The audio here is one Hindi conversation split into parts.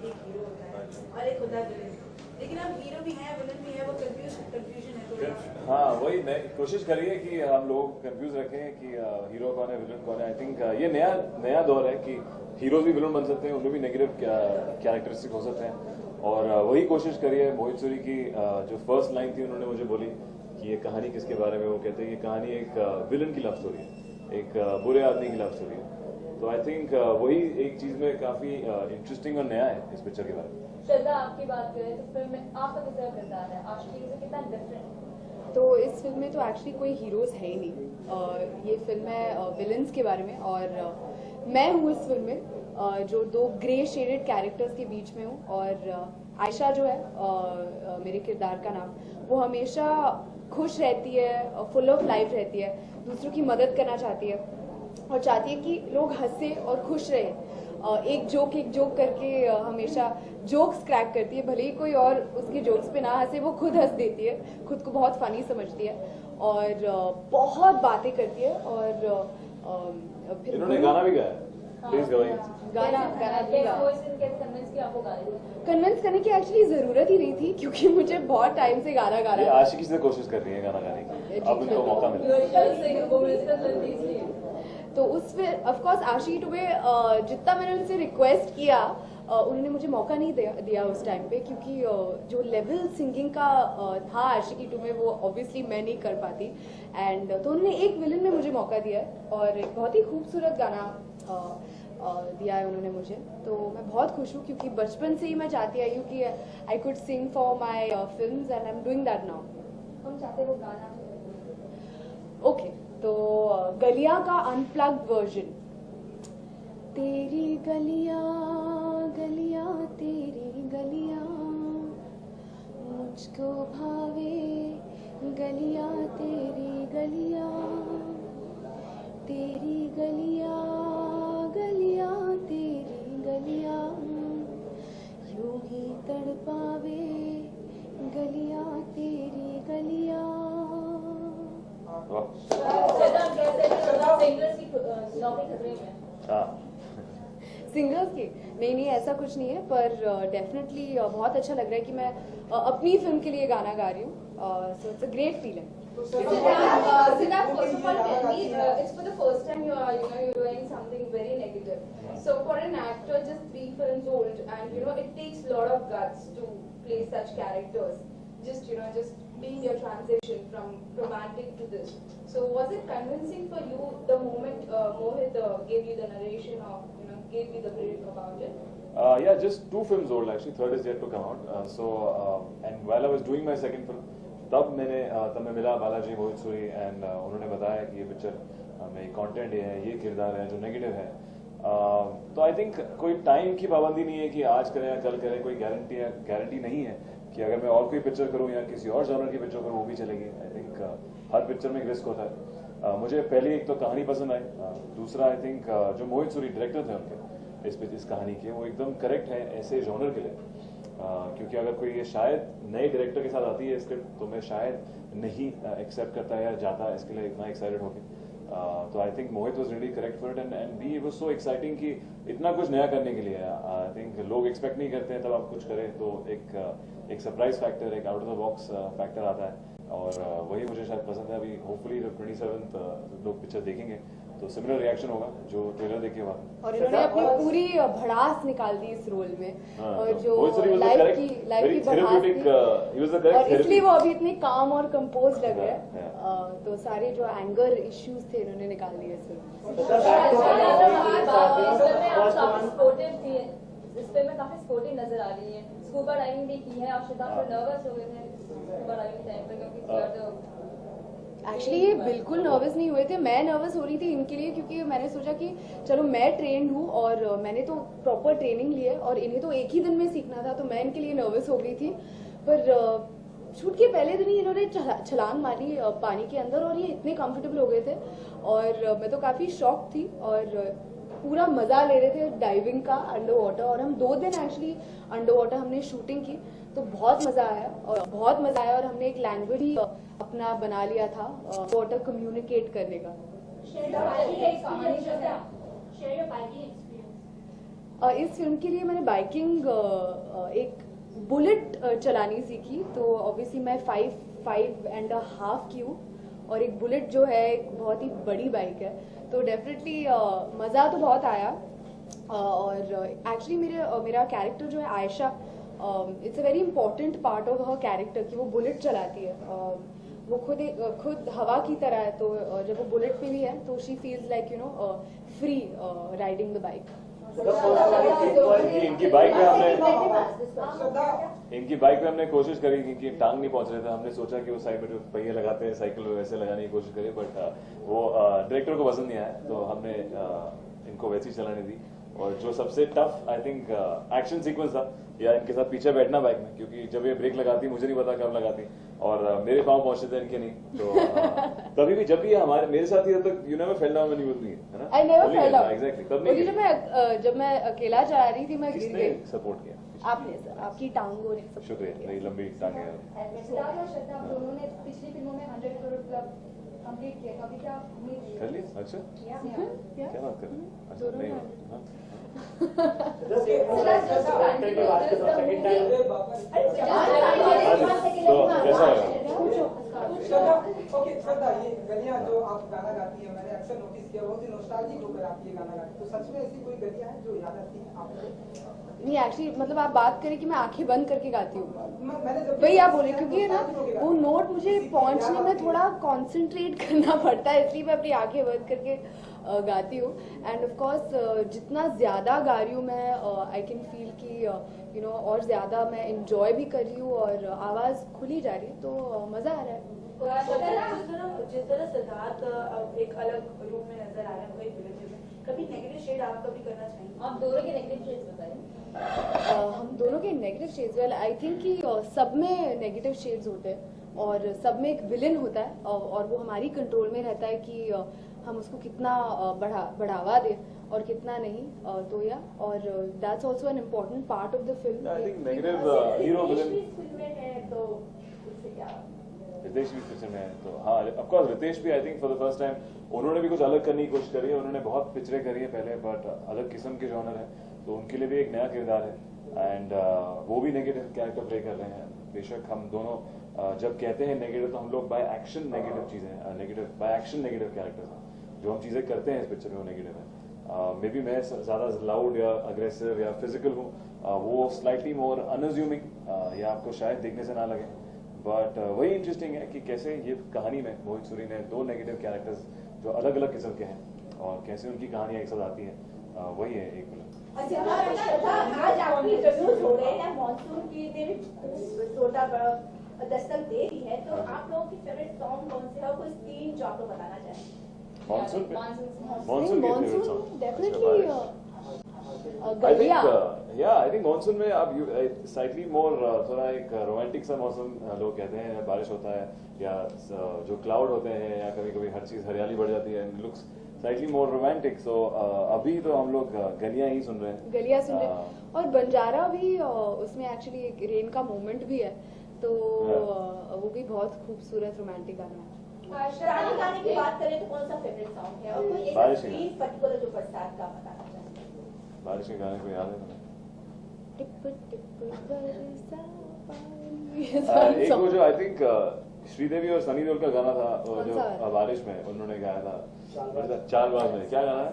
एक हीरो होता है और एक होता है विलन, लेकिन अब हीरो भी है विलन भी है, वो कंफ्यूजन है थोड़ा। हाँ, वही कोशिश करिए कि हम लोग कंफ्यूज रखें कि हीरो कौन है विलन कौन है। आई थिंक ये नया दौर है कि हीरोज भी विलन बन सकते हैं, उनमें भी नेगेटिव कैरेक्टरिस्टिक हो सकते हैं। और वही कोशिश करिए। मोहित सूरी की जो फर्स्ट लाइन थी उन्होंने मुझे बोली कि ये कहानी किसके बारे में, वो कहते हैं ये कहानी एक विलन की लव स्टोरी है, एक बुरे आदमी की लव स्टोरी है। तो आई थिंक वही एक चीज में काफी इंटरेस्टिंग और नया है इस पिक्चर के बारे में। श्रद्धा, आपकी बात करें तो फिल्म में आपका कितना किरदार है आशिकी से कितना डिफरेंट? तो इस फिल्म में तो एक्चुअली कोई हीरोज है ही नहीं। ये फिल्म है विलन्स के बारे में, और मैं हूँ इस फिल्म में जो दो ग्रे शेडेड कैरेक्टर्स के बीच में हूँ। और आयशा जो है मेरे किरदार का नाम, वो हमेशा खुश रहती है, फुल ऑफ लाइफ रहती है, दूसरों की मदद करना चाहती है और चाहती है कि लोग हंसे और खुश रहे। एक जोक करके हमेशा जोक्स क्रैक करती है, भले ही कोई और उसके जोक्स पे ना हंसे, वो खुद हंस देती है, खुद को बहुत फनी समझती है और बहुत बातें करती है। और फिर इन्होंने गाना भी गाया, प्लीज गवाइए। गाना कन्विंस करने की एक्चुअली जरूरत ही नहीं थी, क्योंकि मुझे बहुत टाइम से गाना गाना। आशिकी से कोशिश कर रही है गाना गाने की, अब इनको मौका मिला। तो उस फिर ऑफकोर्स आशिकी टू में जितना मैंने उनसे रिक्वेस्ट किया, उन्होंने मुझे मौका नहीं दिया उस टाइम पे, क्योंकि जो लेवल सिंगिंग का था आशिकी टू में, वो ऑब्वियसली मैं नहीं कर पाती। एंड तो उन्होंने एक विलन में मुझे मौका दिया और एक बहुत ही खूबसूरत गाना दिया है उन्होंने मुझे। तो मैं बहुत खुश हूँ, क्योंकि बचपन से ही मैं चाहती आई हूँ कि I could sing for my films and I am doing that now. हम चाहते वो गाना। ओके, तो गलियां का अनप्लग्ड वर्जन। तेरी गलियां गलियां तेरी गलियां मुझको भावे, गलियां तेरी गलियां तेरी गलियां गलियां तेरी गलियां यूं ही तड़पावे, गलियां तेरी गलियां। सिंगर्स की नहीं ऐसा कुछ नहीं है, पर डेफिनेटली बहुत अच्छा लग रहा है कि मैं अपनी फिल्म के लिए गाना गा रही हूँ। So it's a great feeling. First of all, tell me, it's for the first time you're doing something very negative. So for an actor just 3 films old, and it takes a lot of guts to play such characters. Just being your transition from romantic to this. So was it convincing for you the moment Mohit gave you the narration of, gave you the brief about it? Yeah, just 2 films old actually. Third is yet to come out. And while I was doing my second film, तब मैं मिला बालाजी मोहित सूरी एंड उन्होंने बताया कि ये पिक्चर में कंटेंट ये है, ये किरदार है जो नेगेटिव है। तो आई थिंक कोई टाइम की पाबंदी नहीं है कि आज करें या कल करें, कोई गारंटी नहीं है कि अगर मैं और कोई पिक्चर करूं या किसी और जॉनर की पिक्चर करूं वो भी चलेगी। आई थिंक हर पिक्चर में एक रिस्क होता है। मुझे पहली एक तो कहानी पसंद आई, दूसरा आई थिंक जो मोहित सूरी डायरेक्टर थे उनके इस कहानी के, वो एकदम करेक्ट है ऐसे जॉनर के लिए। क्योंकि अगर कोई ये शायद नए डायरेक्टर के साथ आती है स्क्रिप्ट तो मैं शायद नहीं एक्सेप्ट करता है या जाता इसके लिए इतना एक्साइटेड होके। तो I think Mohit was really correct for it and B it was so exciting कि इतना कुछ नया करने के लिए आई थिंक लोग एक्सपेक्ट नहीं करते हैं, तब आप कुछ करें तो एक सरप्राइज फैक्टर, एक out of the box factor आता है और वही मुझे शायद पसंद है। अभी होपफुली जब 27 लोग पिक्चर देखेंगे तो सिमिलर रिएक्शन होगा जो ट्रेलर देख के हुआ। और इन्होंने अपनी पूरी भड़ास निकाल दी इस रोल में। और जो लाइफ की भड़ास थी, और इसलिए वो अभी इतने काम और कंपोज लग रहे हैं। तो सारे जो एंगर इश्यूज थे इन्होंने निकाल दिए इस फिल्म में। काफी स्पोर्टिव नजर आ रही है, स्कूबा डाइविंग भी की है। आप नर्वस हो गए थे स्कूबा डाइविंग टाइम पर? क्योंकि एक्चुअली ये बिल्कुल नर्वस नहीं हुए थे, मैं नर्वस हो रही थी इनके लिए, क्योंकि मैंने सोचा कि चलो मैं ट्रेंड हूँ और मैंने तो प्रॉपर ट्रेनिंग ली है और इन्हें तो एक ही दिन में सीखना था, तो मैं इनके लिए नर्वस हो गई थी। पर शूट के पहले दिन ही इन्होंने छलांग मारी पानी के अंदर और ये इतने कंफर्टेबल हो गए थे और मैं तो काफ़ी शॉक थी और पूरा मज़ा ले रहे थे डाइविंग का अंडर वाटर। और हम 2 दिन एक्चुअली अंडर वाटर हमने शूटिंग की, तो बहुत मज़ा आया और हमने एक लैंग्वेज ही अपना बना लिया था वाटर कम्युनिकेट करने का। इस फिल्म के लिए मैंने बाइकिंग एक बुलेट चलानी सीखी, तो ऑब्वियसली मैं 5.5 की हूँ और एक बुलेट जो है एक बहुत ही बड़ी बाइक है, तो डेफिनेटली मज़ा तो बहुत आया। और एक्चुअली मेरा कैरेक्टर जो है Ayesha, it's a very important part of her character कि वो बुलेट चलाती है। वो खुद हवा की तरह है, तो जब वो बुलेट पे भी है तो she feels like free riding the bike. इनकी बाइक पे हमने कोशिश करी, क्योंकि टांग नहीं पहुंच रहे थे, हमने सोचा कि वो साइड में जो पहिए लगाते हैं साइकिल में वैसे लगाने की कोशिश करी, बट वो डायरेक्टर को पसंद नहीं आया, तो हमने इनको वैसी चलाने दी। और जो सबसे tough I think action sequence था या इनके साथ पीछे बैठना बाइक में, क्योंकि जब ये ब्रेक लगाती मुझे नहीं पता कब लगाती और मेरे पाँव पहुंचते थे इनके नहीं, तो कभी भी जब भी हमारे मेरे साथ ही तक you never fell down when you will be, है ना? I never fell down exactly. कब नहीं? जब मैं अकेला चला रही थी मैं गिर किसने गई। सपोर्ट किया? आपने सर, आपकी टांगों ने सब शुक्रिया, मेरी लंबी टांगे हैं। सिद्धार्थ और श्रद्धा आप दोनों ने पिछली फिल्मों में 100 करोड़ क्लब कंप्लीट किया, कभी क्या उम्मीद थी? कर लिया? अच्छा, क्या बात कर रहे हैं? अच्छा, दोनों नहीं ने। हाँ। तो कैसा लगा? ओके श्रद्धा, ये गलियां जो आप गाना गाती हैं, मैंने अक्सर नोटिस किया बहुत ही नॉस्टैल्जिक होकर आप ये गाना गाती हैं, तो सच में ऐसी कोई गलियां हैं जो याद आती हैं आपको? नहीं एक्चुअली मतलब आप बात करें कि मैं आंखें बंद करके गाती हूँ, मैंने जब वही आप बोले, क्योंकि है ना वो नोट मुझे पहुंचने में थोड़ा कंसंट्रेट करना पड़ता है, इसलिए मैं अपनी आंखें बंद करके गाती हूँ। एंड ऑफ कोर्स जितना ज़्यादा गा रही हूँ मैं आई कैन फील कि और ज़्यादा मैं इंजॉय भी कर रही हूँ और आवाज़ खुली जा रही है, तो मज़ा आ रहा है। जिस तरह सिद्धार्थ एक अलग रूप में नजर आ रहा है कोई विलेज में, कभी नेगेटिव शेड आप कभी करना चाहेंगे? आप दोनों के नेगेटिव शेड्स बताएं। हम दोनों के negative shades, well I think कि सब में नेगेटिव शेड्स होते हैं और सब में एक विलन होता है और वो हमारी कंट्रोल में रहता है कि हम उसको कितना बढ़ावा दें और कितना नहीं, तो या और that's also an important part of the film. I think negative hero villain फिल्में हैं तो उससे क्या? रितेश भी पिक्चर में है, तो हाँ ऑफ कोर्स रितेश भी I think for the first time उन्होंने भी कुछ अलग करने की कोशिश करी है। उन्होंने बहुत पिक्चरें करी है पहले, बट अलग किस्म के जॉनर है, तो उनके लिए भी एक नया किरदार है एंड वो भी नेगेटिव कैरेक्टर प्ले कर रहे हैं। बेशक हम दोनों जब कहते हैं नेगेटिव तो हम लोग बाय एक्शन नेगेटिव चीजें बाय एक्शन नेगेटिव कैरेक्टर्स हैं, जो हम चीजें करते हैं इस पिक्चर में वो नेगेटिव है। मे बी मैं ज्यादा लाउड या अग्रेसिव या फिजिकल हूँ, वो स्लाइटली मोर अनअज्यूमिंग या आपको शायद देखने से ना लगे, बट वही इंटरेस्टिंग है कि कैसे ये कहानी में मोहित सूरी ने दो नेगेटिव कैरेक्टर्स जो अलग अलग किस्म के हैं और कैसे उनकी कहानियां एक साथ आती हैं, वही है एक फिल्म। आज आपकी इंटरव्यूज हो रहे हैं, मॉनसून की देवी छोटा बड़ा दस्तक दे रही है, तो आप लोगों की फेवरेट सॉन्ग कौन से है? कुछ 3 जो आप लोग बताना चाहेंगे। मॉनसून पे monsoon definitely I think I think monsoon में आप स्लाइटली मोर थोड़ा एक रोमांटिक सा मौसम लोग कहते हैं, बारिश होता है या जो क्लाउड होते हैं या कभी कभी हर चीज हरियाली बढ़ जाती है, लुक्स स्लाइटली मोर रोमांटिक। सो अभी तो हम लोग गलियां ही सुन रहे हैं, गलियां सुन रहे हैं और बंजारा भी उसमें एक्चुअली एक रेन का मोमेंट भी है, तो वो भी बहुत खूबसूरत रोमांटिक गाना है। पुराने गाने की बात करें तो कौन सा फेवरेट सॉन्ग है और कोई एक बारिश का। सीन पर्टिकुलर जो बरसात का बताना चाहेंगे? बारिश के गाने को याद है तुम्हें? टिप टिप बरसा पानी। एक वो जो आई थिंक श्रीदेवी और सनी देओल का गाना था, वो कौन जो सा? बारिश में उन्होंने गाया था चालबाज में, क्या गाना है?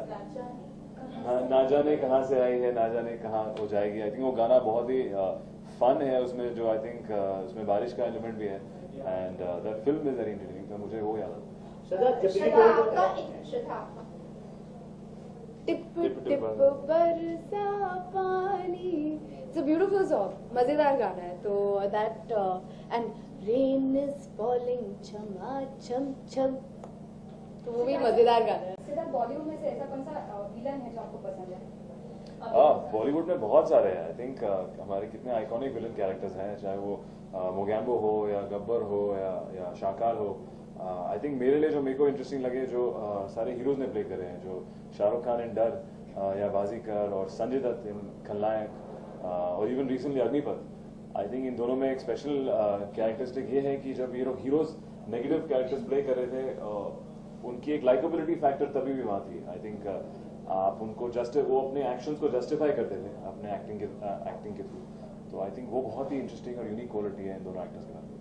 ना जाने कहाँ से आई है, ना जाने कहाँ हो जाएगी। आई थिंक वो गाना बहुत ही फन है, उसमें जो आई थिंक उसमें बारिश का एलिमेंट भी है and that film is very interesting, तो मुझे वो याद है। टिप टिप बरसा पानी, इट्स अ ब्यूटीफुल सॉन्ग, मजेदार गाना है, तो that and rain is falling छमा छम छम, तो वो भी मजेदार गाना है। सिद्धार्थ, बॉलीवुड में से ऐसा कौन सा विलन है जो आपको पसंद है? बॉलीवुड में बहुत सारे हैं। आई थिंक हमारे कितने आइकॉनिक विलन कैरेक्टर्स हैं, चाहे वो मोगैम्बो हो या गब्बर हो या शाकार हो। आई थिंक मेरे लिए जो मेरे को इंटरेस्टिंग लगे, जो सारे हीरोज ने प्ले करे हैं, जो शाहरुख खान इन डर या बाजीकर और संजय दत्त इन खलनायक और even recently Agneepath, I think इन दोनों में एक स्पेशल कैरेक्टरिस्टिक ये है कि जब हीरोज नेगेटिव कैरेक्टर्स प्ले कर रहे थे, उनकी एक लाइकेबिलिटी फैक्टर तभी भी वहाँ थी। आई थिंक आप उनको वो अपने एक्शंस को जस्टिफाई करते थे अपने एक्टिंग के थ्रू। तो आई थिंक वो बहुत ही इंटरेस्टिंग और यूनिक क्वालिटी है इन दोनों एक्टर्स के बारे में।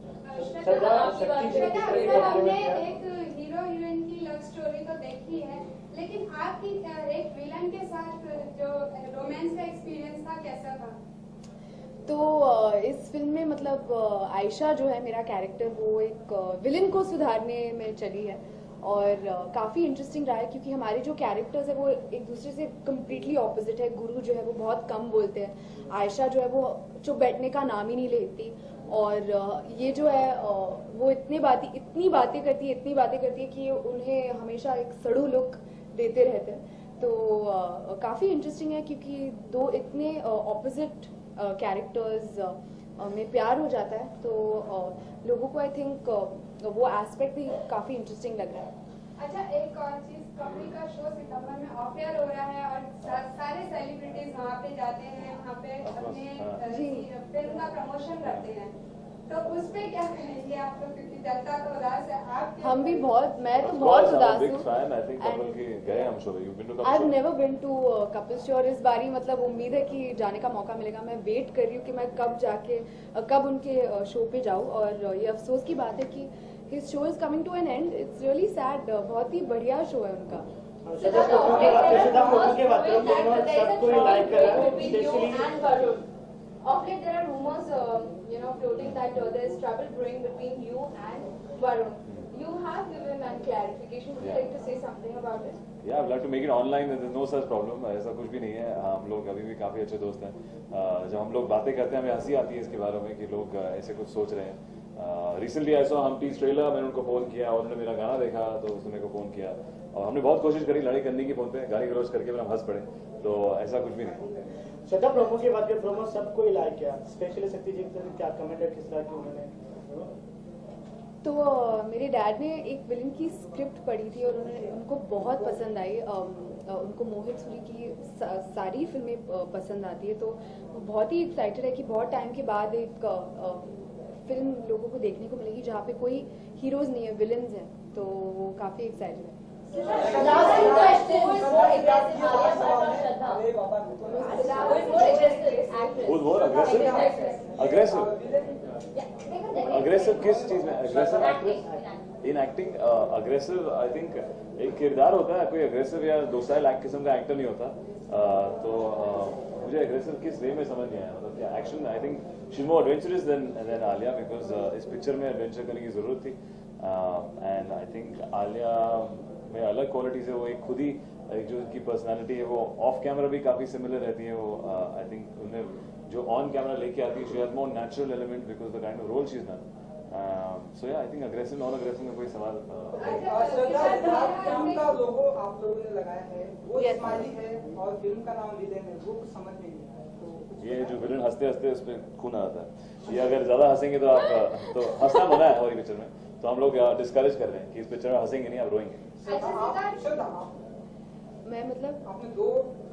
हमने एक हीरो हीरोइन की लव स्टोरी तो देखी है, लेकिन आपकी एक विलन के साथ जो रोमांस का एक्सपीरियंस था कैसा था? तो इस फिल्म में मतलब आयशा जो है मेरा कैरेक्टर, वो एक विलन को सुधारने में चली है और काफ़ी इंटरेस्टिंग रहा है क्योंकि हमारे जो कैरेक्टर्स है वो एक दूसरे से कम्प्लीटली ऑपोजिट है। गुरु जो है वो बहुत कम बोलते हैं, आयशा जो है वो चुप बैठने का नाम ही नहीं लेती, और ये जो है वो इतनी बातें करती है कि उन्हें हमेशा एक सड़ू लुक देते रहते हैं। तो काफ़ी इंटरेस्टिंग है क्योंकि दो इतने ऑपोजिट कैरेक्टर्स में प्यार हो जाता है, तो लोगों को आई थिंक वो एस्पेक्ट भी काफ़ी इंटरेस्टिंग लग रहा है। अच्छा, एक और चीज, कपल का शो सितंबर में ऑफ एयर हो रहा है और सारे सेलिब्रिटीज वहाँ पे जाते हैं, वहाँ पे अपने फिल्म का प्रमोशन करते हैं, तो उस पे क्या कहेंगे आप लोग? क्योंकि जनता तो उदास है, आप हम भी मैं तो बहुत उदास हूँ। I've never been to Kapil show और इस बारी मतलब उम्मीद है कि जाने का मौका मिलेगा। मैं वेट कर रही हूँ कि मैं कब उनके शो पे जाऊँ, और ये अफसोस की बात है कि his show is coming to an end. It's really sad. बहुत ही बढ़िया शो है उनका। Of late, there are rumors, floating that there is trouble brewing between you and Varun. You have given a clarification. Would you like to say something about it? Yeah, I'd like to make it online. There's no such problem. ऐसा कुछ भी नहीं है। हम लोग अभी भी काफी अच्छे दोस्त हैं। जब हम लोग बातें करते हैं हमें हंसी आती है इसके बारे में कि लोग ऐसे कुछ सोच रहे हैं। रिसेंटली आई सॉ हम्प्टीज ट्रेलर, मैंने उनको फोन किया और उन्होंने मेरा गाना देखा तो उसने मेरे को फोन किया और हमने बहुत कोशिश करी लड़ाई करने की फोन पे, गाली गलौज करके फिर हम हंस पड़े। तो ऐसा कुछ भी नहीं। श्रद्धा, प्रोमो के बाद प्रोमो सबको ही लाइक किया, स्पेशली सत्यजीत ने क्या कमेंट है, किस तरह की उन्होंने? तो मेरे डैड ने एक विलन की स्क्रिप्ट पढ़ी थी और उनको बहुत पसंद आई। उनको मोहित सूरी की सारी फिल्में पसंद आती है, तो बहुत ही एक्साइटेड है कि बहुत टाइम के बाद एक फिल्म लोगों को देखने को मिलेगी जहाँ पे कोई हीरोज नहीं है, विलन्स हैं, तो वो काफ़ी एक्साइटेड है। अग्रेसिव किस चीज में? Aggressive in acting? Aggressive I think एक किरदार होता है, कोई अग्रेसिव या दूसरा किस्म का एक्टर नहीं होता। तो मुझे अग्रेसिव किस वे में समझ नहीं आया, मतलब क्या action? I think she more adventurous than Alia, because इस पिक्चर में एडवेंचर करने की जरूरत थी। एंड आई थिंक आलिया में अलग क्वालिटीज है, वो एक खुद ही एक जो उनकी पर्सनालिटी है वो ऑफ कैमरा भी काफी सिमिलर रहती है। वो आई थिंक उन्हें जो ऑन कैमरा लेके आती है, she has more natural element because the kind of role she is done. So yeah I think aggressive non aggressive में कोई सवाल फिल्म का लोगो आप लोगों ने लगाया है, वो स्माइली है और फिल्म का नाम विलेन है, वो कुछ समझ नहीं आया। तो ये जो विलन हंसते हंसते उस पर खून आता है, ये अगर ज्यादा हंसेंगे तो आप तो हंसना मना है हमारी पिक्चर में, तो हम लोग डिस्करेज कर रहे हैं कि इस पिक्चर में हंसेंगे नहीं, आप रोएंगे। मैं मतलब आपने दो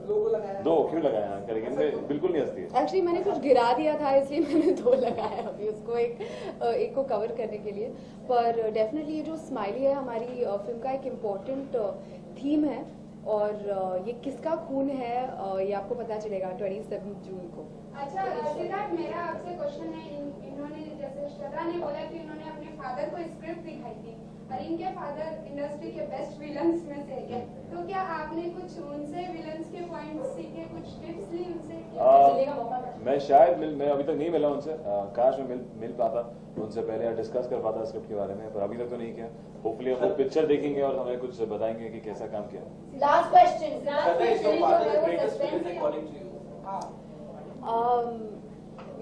लोगो लगाया, दो क्यों लगाया? करेंगे इनमें बिल्कुल नहीं हंसती है। एक्चुअली मैंने कुछ गिरा दिया था इसलिए मैंने दो लगाया अभी उसको एक को कवर करने के लिए। पर डेफिनेटली ये जो स्माइली है हमारी फिल्म का एक इम्पोर्टेंट थीम है, और ये किसका खून है ये आपको पता चलेगा 27 जून को। अच्छा सिद्धार्थ, मेरा आपसे क्वेश्चन है, इन्होंने जैसे श्रद्धा ने बोला कि इन्होंने अपने फादर को स्क्रिप्ट दिखाई थी और इनके फादर इंडस्ट्री के बेस्ट विलन्स में से एक है, तो क्या आपने कुछ उनसे विलन्स के पॉइंट्स सीखे, कुछ टिप्स ली उनसे? मैं शायद मैं अभी तक नहीं मिला उनसे, काश मैं मिल पाता उनसे पहले या डिस्कस कर पाता स्क्रिप्ट के बारे में, पर अभी तक तो नहीं किया। होपफुली हम लोग पिक्चर देखेंगे और हमें कुछ बताएंगे कि कैसा काम किया। लास्ट क्वेश्चन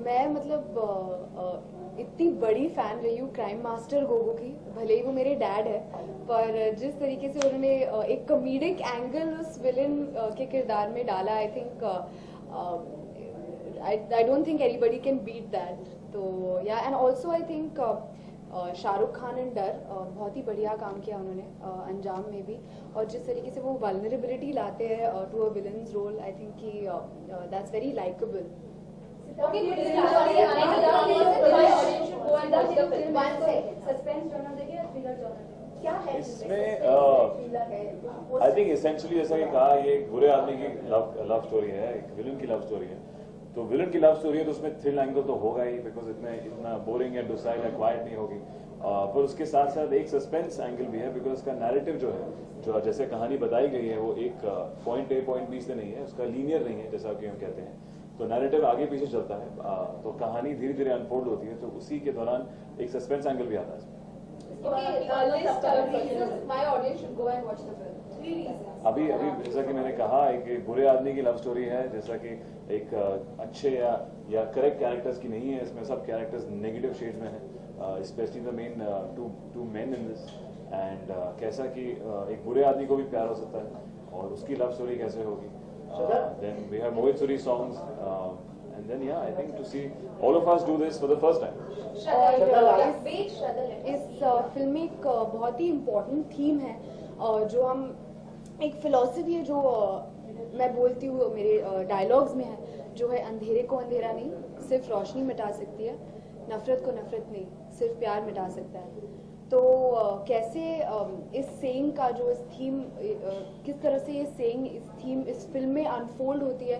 मैं मतलब इतनी बड़ी फैन रही हूँ क्राइम मास्टर गोगो की, भले ही वो मेरे डैड है, पर जिस तरीके से उन्होंने एक कॉमेडिक एंगल उस विलन के किरदार में डाला, I think I don't think anybody can beat that. तो yeah and also I think Shahrukh Khan and Darr बहुत ही बढ़िया काम किया उन्होंने अंजाम में भी, और जिस तरीके से वो वल्नरेबिलिटी लाते हैं to a villain's role, I think कि that's very likeable. Okay, suspense genre देखिए या thriller genre? क्या है इसमें थ्रिलर आई थिंक एसेंशियली जैसा कि कहा, ये एक बुरे आदमी की लव स्टोरी है, एक विलन की लव स्टोरी है। तो विलन की लव स्टोरी है तो उसमें थ्रिल एंगल तो होगा ही, बिकॉज इतना बोरिंग या डुसाइल या क्वाइट नहीं होगी। पर उसके साथ साथ एक सस्पेंस एंगल भी है, बिकॉज उसका नैरेटिव जो है, जो जैसे कहानी बताई गई है, वो एक पॉइंट ए पॉइंट बी से नहीं है, उसका लीनियर नहीं है जैसा कि हम कहते हैं। तो नैरेटिव आगे पीछे चलता है, तो कहानी धीरे धीरे अनफोल्ड होती है, तो उसी के दौरान एक सस्पेंस एंगल भी आता है इसमें। Okay, list reasons why audience should go and watch the film. 3 reasons. अभी जैसा कि मैंने कहा, एक बुरे आदमी की लव स्टोरी है, जैसा कि एक अच्छे या करेक्ट कैरेक्टर्स की नहीं है, इसमें सब कैरेक्टर्स नेगेटिव शेड्स में हैं, specially the main two men in this. And कैसा कि एक बुरे आदमी को भी प्यार हो सकता है, और उसकी लव स्टोरी कैसे होगी। Then we have Mohit Suri songs, and then yeah, I think to see all of us do this for the first time. इस फिल्म में एक बहुत ही इम्पोर्टेंट थीम है, जो हम एक फिलॉसफी है जो मैं बोलती हूँ मेरे डायलॉग्स में है, जो है अंधेरे को अंधेरा नहीं सिर्फ रोशनी मिटा सकती है, नफरत को नफरत नहीं सिर्फ प्यार मिटा सकता है। तो कैसे इस सेइंग का जो इस थीम, किस तरह से ये सेइंग इस थीम इस फिल्म में अनफोल्ड होती है,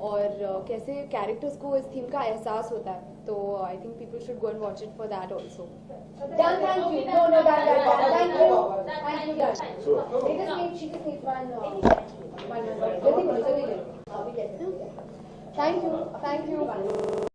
और कैसे कैरेक्टर्स को इस थीम का एहसास होता है। तो I think people should go and watch it for that also. Done, thank you. No, done. Thank you. Thank you, done. So, She just needs one. Thank you.